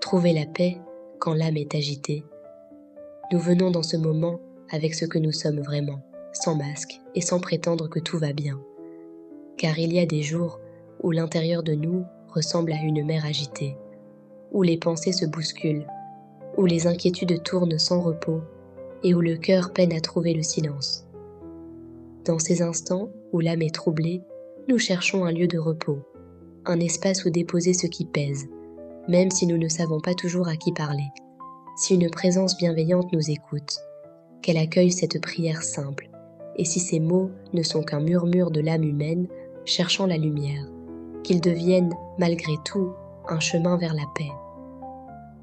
Trouver la paix quand l'âme est agitée. Nous venons dans ce moment avec ce que nous sommes vraiment, sans masque et sans prétendre que tout va bien. Car il y a des jours où l'intérieur de nous ressemble à une mer agitée, où les pensées se bousculent, où les inquiétudes tournent sans repos et où le cœur peine à trouver le silence. Dans ces instants où l'âme est troublée, nous cherchons un lieu de repos, un espace où déposer ce qui pèse, même si nous ne savons pas toujours à qui parler. Si une présence bienveillante nous écoute, qu'elle accueille cette prière simple, et si ces mots ne sont qu'un murmure de l'âme humaine cherchant la lumière, qu'ils deviennent, malgré tout, un chemin vers la paix.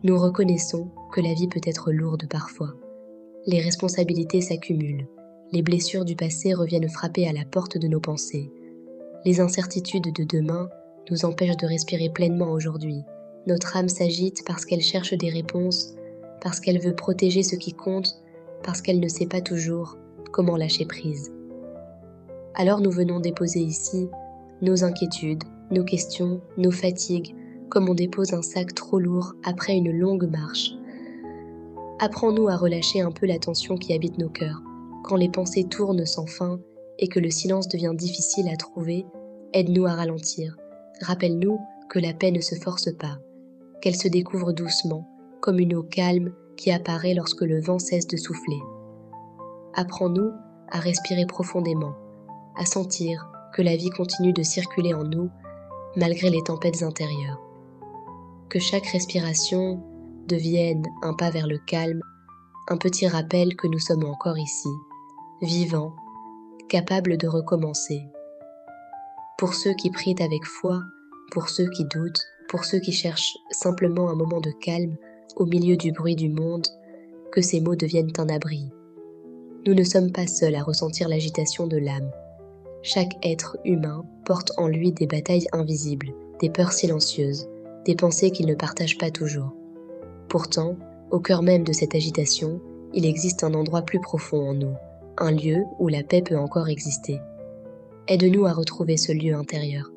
Nous reconnaissons que la vie peut être lourde parfois. Les responsabilités s'accumulent, les blessures du passé reviennent frapper à la porte de nos pensées. Les incertitudes de demain nous empêchent de respirer pleinement aujourd'hui. Notre âme s'agite parce qu'elle cherche des réponses, parce qu'elle veut protéger ce qui compte, parce qu'elle ne sait pas toujours comment lâcher prise. Alors nous venons déposer ici nos inquiétudes, nos questions, nos fatigues, comme on dépose un sac trop lourd après une longue marche. Apprends-nous à relâcher un peu la tension qui habite nos cœurs. Quand les pensées tournent sans fin et que le silence devient difficile à trouver, aide-nous à ralentir. Rappelle-nous que la paix ne se force pas, qu'elle se découvre doucement, comme une eau calme qui apparaît lorsque le vent cesse de souffler. Apprends-nous à respirer profondément, à sentir que la vie continue de circuler en nous malgré les tempêtes intérieures. Que chaque respiration devienne un pas vers le calme, un petit rappel que nous sommes encore ici, vivants, capables de recommencer. Pour ceux qui prient avec foi, pour ceux qui doutent, pour ceux qui cherchent simplement un moment de calme au milieu du bruit du monde, que ces mots deviennent un abri. Nous ne sommes pas seuls à ressentir l'agitation de l'âme. Chaque être humain porte en lui des batailles invisibles, des peurs silencieuses, des pensées qu'il ne partage pas toujours. Pourtant, au cœur même de cette agitation, il existe un endroit plus profond en nous, un lieu où la paix peut encore exister. Aide-nous à retrouver ce lieu intérieur.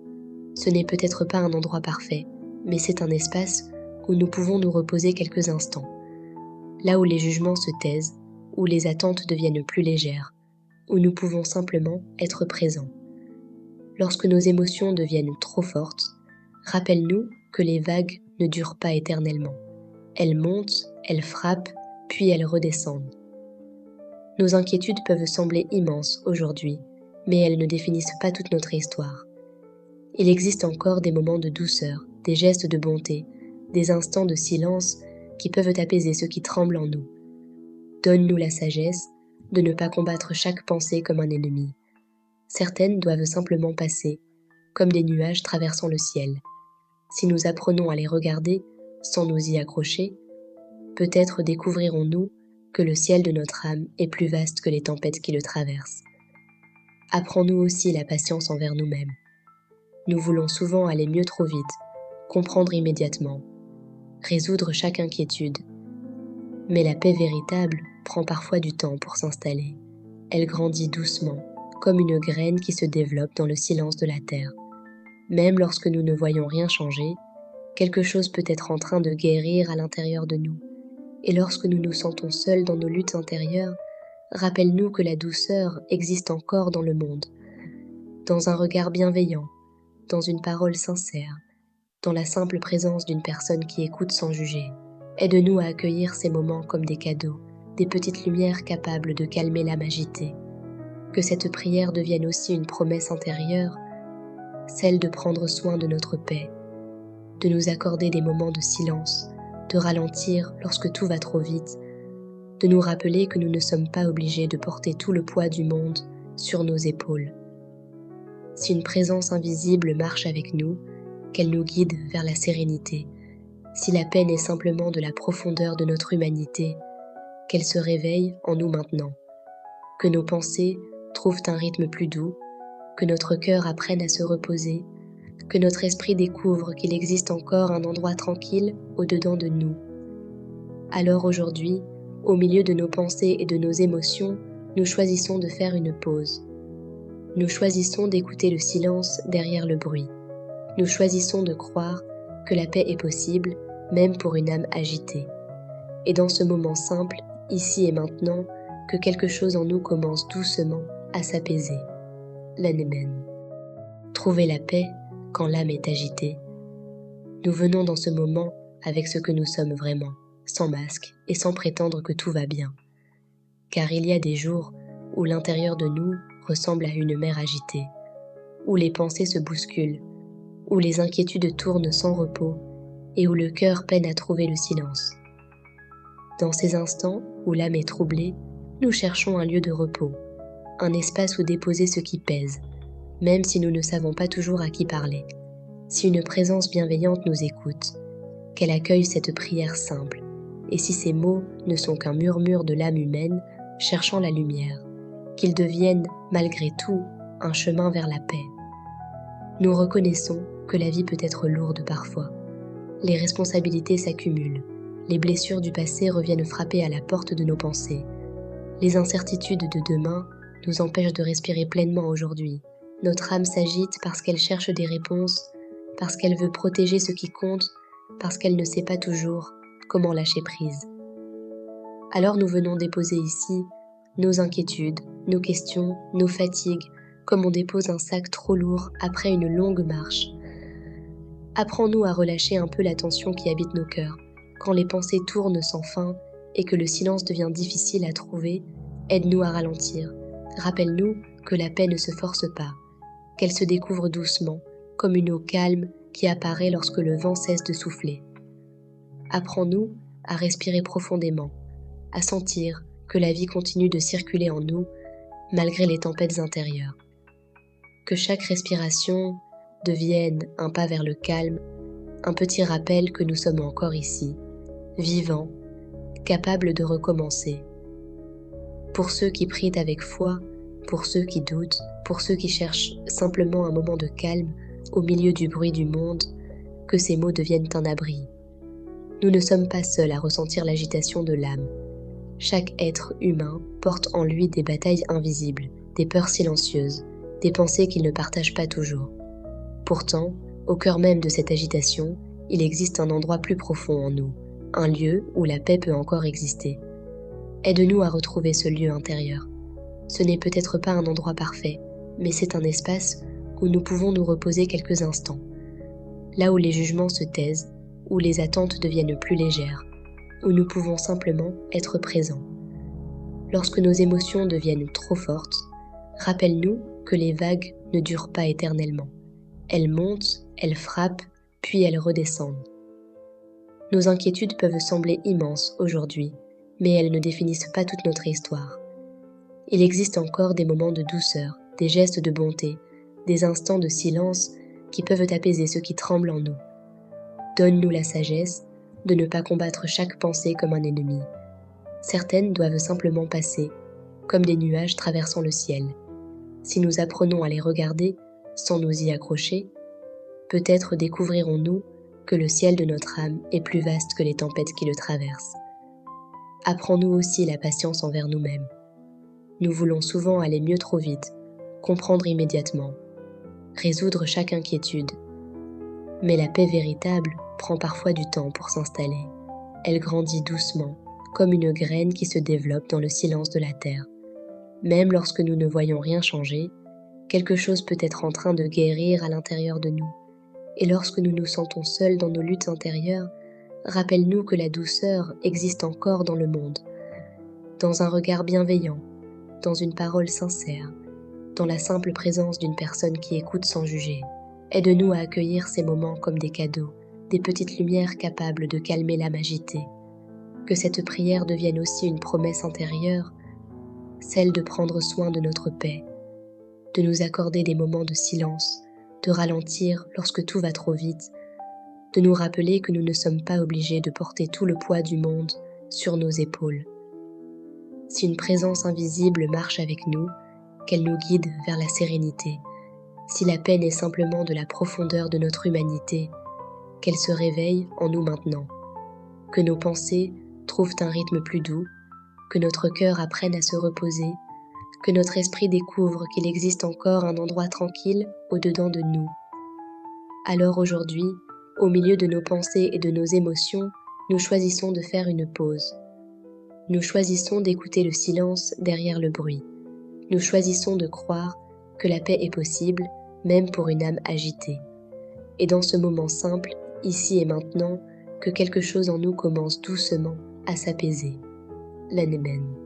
Ce n'est peut-être pas un endroit parfait, mais c'est un espace où nous pouvons nous reposer quelques instants. Là où les jugements se taisent, où les attentes deviennent plus légères, où nous pouvons simplement être présents. Lorsque nos émotions deviennent trop fortes, rappelle-nous que les vagues ne durent pas éternellement. Elles montent, elles frappent, puis elles redescendent. Nos inquiétudes peuvent sembler immenses aujourd'hui, mais elles ne définissent pas toute notre histoire. Il existe encore des moments de douceur, des gestes de bonté, des instants de silence qui peuvent apaiser ce qui tremble en nous. Donne-nous la sagesse de ne pas combattre chaque pensée comme un ennemi. Certaines doivent simplement passer, comme des nuages traversant le ciel. Si nous apprenons à les regarder sans nous y accrocher, peut-être découvrirons-nous que le ciel de notre âme est plus vaste que les tempêtes qui le traversent. Apprends-nous aussi la patience envers nous-mêmes. Nous voulons souvent aller mieux trop vite, comprendre immédiatement, résoudre chaque inquiétude. Mais la paix véritable prend parfois du temps pour s'installer. Elle grandit doucement, comme une graine qui se développe dans le silence de la terre. Même lorsque nous ne voyons rien changer, quelque chose peut être en train de guérir à l'intérieur de nous. Et lorsque nous nous sentons seuls dans nos luttes intérieures, rappelle-nous que la douceur existe encore dans le monde, dans un regard bienveillant, dans une parole sincère, dans la simple présence d'une personne qui écoute sans juger. Aide-nous à accueillir ces moments comme des cadeaux, des petites lumières capables de calmer l'âme agitée. Que cette prière devienne aussi une promesse intérieure, celle de prendre soin de notre paix, de nous accorder des moments de silence, de ralentir lorsque tout va trop vite, de nous rappeler que nous ne sommes pas obligés de porter tout le poids du monde sur nos épaules. Si une présence invisible marche avec nous, qu'elle nous guide vers la sérénité. Si la paix est simplement de la profondeur de notre humanité, qu'elle se réveille en nous maintenant. Que nos pensées trouvent un rythme plus doux, que notre cœur apprenne à se reposer, que notre esprit découvre qu'il existe encore un endroit tranquille au-dedans de nous. Alors aujourd'hui, au milieu de nos pensées et de nos émotions, nous choisissons de faire une pause. Nous choisissons d'écouter le silence derrière le bruit. Nous choisissons de croire que la paix est possible même pour une âme agitée. Et dans ce moment simple, ici et maintenant, que quelque chose en nous commence doucement à s'apaiser. L'Amen. Trouver la paix quand l'âme est agitée. Nous venons dans ce moment avec ce que nous sommes vraiment, sans masque et sans prétendre que tout va bien. Car il y a des jours où l'intérieur de nous ressemble à une mer agitée, où les pensées se bousculent, où les inquiétudes tournent sans repos et où le cœur peine à trouver le silence. Dans ces instants où l'âme est troublée, nous cherchons un lieu de repos, un espace où déposer ce qui pèse, même si nous ne savons pas toujours à qui parler. Si une présence bienveillante nous écoute, qu'elle accueille cette prière simple, et si ces mots ne sont qu'un murmure de l'âme humaine cherchant la lumière, qu'ils deviennent, malgré tout, un chemin vers la paix. Nous reconnaissons que la vie peut être lourde parfois. Les responsabilités s'accumulent, les blessures du passé reviennent frapper à la porte de nos pensées. Les incertitudes de demain nous empêchent de respirer pleinement aujourd'hui. Notre âme s'agite parce qu'elle cherche des réponses, parce qu'elle veut protéger ce qui compte, parce qu'elle ne sait pas toujours comment lâcher prise. Alors nous venons déposer ici nos inquiétudes, nos questions, nos fatigues, comme on dépose un sac trop lourd après une longue marche. Apprends-nous à relâcher un peu la tension qui habite nos cœurs. Quand les pensées tournent sans fin et que le silence devient difficile à trouver, aide-nous à ralentir. Rappelle-nous que la paix ne se force pas, qu'elle se découvre doucement, comme une eau calme qui apparaît lorsque le vent cesse de souffler. Apprends-nous à respirer profondément, à sentir que la vie continue de circuler en nous malgré les tempêtes intérieures. Que chaque respiration devienne un pas vers le calme, un petit rappel que nous sommes encore ici, vivants, capables de recommencer. Pour ceux qui prient avec foi, pour ceux qui doutent, pour ceux qui cherchent simplement un moment de calme au milieu du bruit du monde, que ces mots deviennent un abri. Nous ne sommes pas seuls à ressentir l'agitation de l'âme. Chaque être humain porte en lui des batailles invisibles, des peurs silencieuses, des pensées qu'il ne partage pas toujours. Pourtant, au cœur même de cette agitation, il existe un endroit plus profond en nous, un lieu où la paix peut encore exister. Aide-nous à retrouver ce lieu intérieur. Ce n'est peut-être pas un endroit parfait, mais c'est un espace où nous pouvons nous reposer quelques instants. Là où les jugements se taisent, où les attentes deviennent plus légères, où nous pouvons simplement être présents. Lorsque nos émotions deviennent trop fortes, rappelle-nous que les vagues ne durent pas éternellement. Elles montent, elles frappent, puis elles redescendent. Nos inquiétudes peuvent sembler immenses aujourd'hui, mais elles ne définissent pas toute notre histoire. Il existe encore des moments de douceur, des gestes de bonté, des instants de silence qui peuvent apaiser ce qui tremble en nous. Donne-nous la sagesse de ne pas combattre chaque pensée comme un ennemi. Certaines doivent simplement passer, comme des nuages traversant le ciel. Si nous apprenons à les regarder sans nous y accrocher, peut-être découvrirons-nous que le ciel de notre âme est plus vaste que les tempêtes qui le traversent. Apprends-nous aussi la patience envers nous-mêmes. Nous voulons souvent aller mieux trop vite, comprendre immédiatement, résoudre chaque inquiétude. Mais la paix véritable prend parfois du temps pour s'installer. Elle grandit doucement, comme une graine qui se développe dans le silence de la terre. Même lorsque nous ne voyons rien changer, quelque chose peut être en train de guérir à l'intérieur de nous. Et lorsque nous nous sentons seuls dans nos luttes intérieures, rappelle-nous que la douceur existe encore dans le monde, dans un regard bienveillant, dans une parole sincère, dans la simple présence d'une personne qui écoute sans juger. Aide-nous à accueillir ces moments comme des cadeaux, des petites lumières capables de calmer l'âme agitée. Que cette prière devienne aussi une promesse intérieure, celle de prendre soin de notre paix, de nous accorder des moments de silence, de ralentir lorsque tout va trop vite, de nous rappeler que nous ne sommes pas obligés de porter tout le poids du monde sur nos épaules. Si une présence invisible marche avec nous, qu'elle nous guide vers la sérénité. Si la peine est simplement de la profondeur de notre humanité, qu'elle se réveille en nous maintenant. Que nos pensées trouvent un rythme plus doux, que notre cœur apprenne à se reposer, que notre esprit découvre qu'il existe encore un endroit tranquille au-dedans de nous. Alors aujourd'hui, Au milieu de nos pensées et de nos émotions, nous choisissons de faire une pause. Nous choisissons d'écouter le silence derrière le bruit. Nous choisissons de croire que la paix est possible, même pour une âme agitée. Et dans ce moment simple, ici et maintenant, que quelque chose en nous commence doucement à s'apaiser. L'Anémène.